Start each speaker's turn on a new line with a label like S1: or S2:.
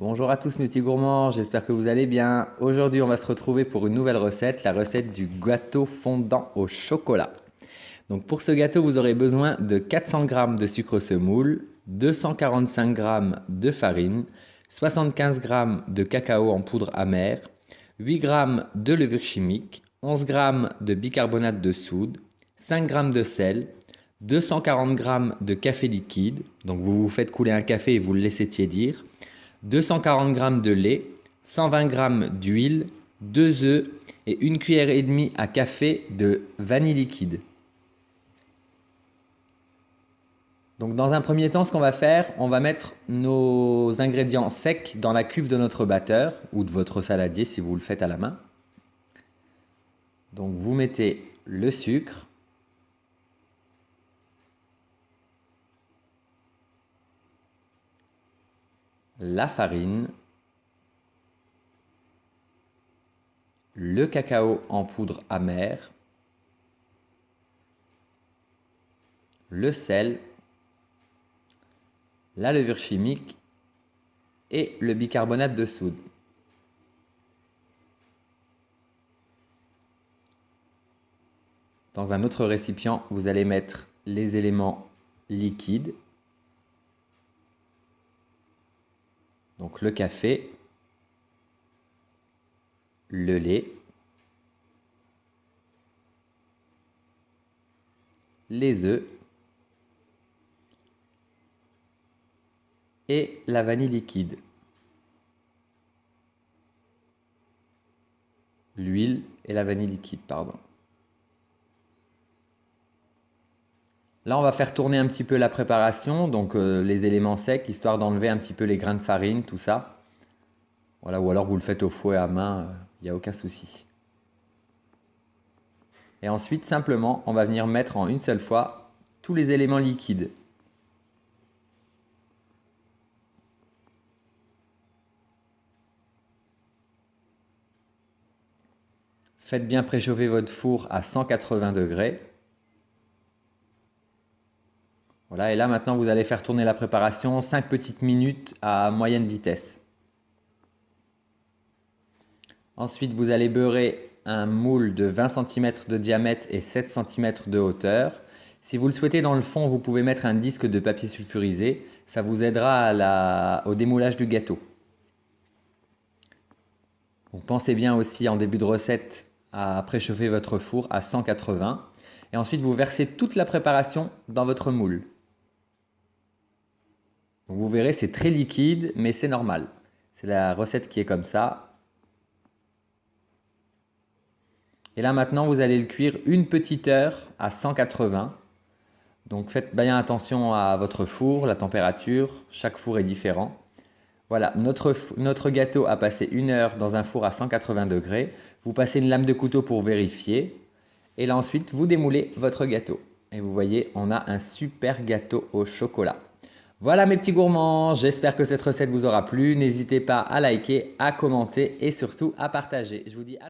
S1: Bonjour à tous mes petits gourmands, j'espère que vous allez bien. Aujourd'hui on va se retrouver pour une nouvelle recette, la recette du gâteau fondant au chocolat. Donc pour ce gâteau vous aurez besoin de 400 g de sucre semoule, 245 g de farine, 75 g de cacao en poudre amère, 8 g de levure chimique, 11 g de bicarbonate de soude, 5 g de sel, 240 g de café liquide, donc vous faites couler un café et vous le laissez tiédir, 240 g de lait, 120 g d'huile, 2 œufs et 1 cuillère et demie à café de vanille liquide. Donc dans un premier temps, ce qu'on va faire, on va mettre nos ingrédients secs dans la cuve de notre batteur ou de votre saladier si vous le faites à la main. Donc vous mettez le sucre, la farine, le cacao en poudre amère, le sel, la levure chimique et le bicarbonate de soude. Dans un autre récipient, vous allez mettre les éléments liquides, donc le café, le lait, les œufs et la vanille liquide, l'huile et la vanille liquide, pardon. Là, on va faire tourner un petit peu la préparation, donc les éléments secs, histoire d'enlever un petit peu les grains de farine, tout ça. Voilà, ou alors vous le faites au fouet à main, il n'y a aucun souci. Et ensuite, simplement, on va venir mettre en une seule fois tous les éléments liquides. Faites bien préchauffer votre four à 180 degrés. Voilà, et là maintenant vous allez faire tourner la préparation 5 petites minutes à moyenne vitesse. Ensuite, vous allez beurrer un moule de 20 cm de diamètre et 7 cm de hauteur. Si vous le souhaitez dans le fond, vous pouvez mettre un disque de papier sulfurisé. Ça vous aidera au démoulage du gâteau. Donc, pensez bien aussi en début de recette à préchauffer votre four à 180. Et ensuite, vous versez toute la préparation dans votre moule. Donc, vous verrez, c'est très liquide, mais c'est normal. C'est la recette qui est comme ça. Et là maintenant, vous allez le cuire une petite heure à 180. Donc faites bien attention à votre four, la température, chaque four est différent. Voilà, notre gâteau a passé une heure dans un four à 180 degrés. Vous passez une lame de couteau pour vérifier. Et là ensuite, vous démoulez votre gâteau. Et vous voyez, on a un super gâteau au chocolat. Voilà mes petits gourmands, j'espère que cette recette vous aura plu. N'hésitez pas à liker, à commenter et surtout à partager. Je vous dis à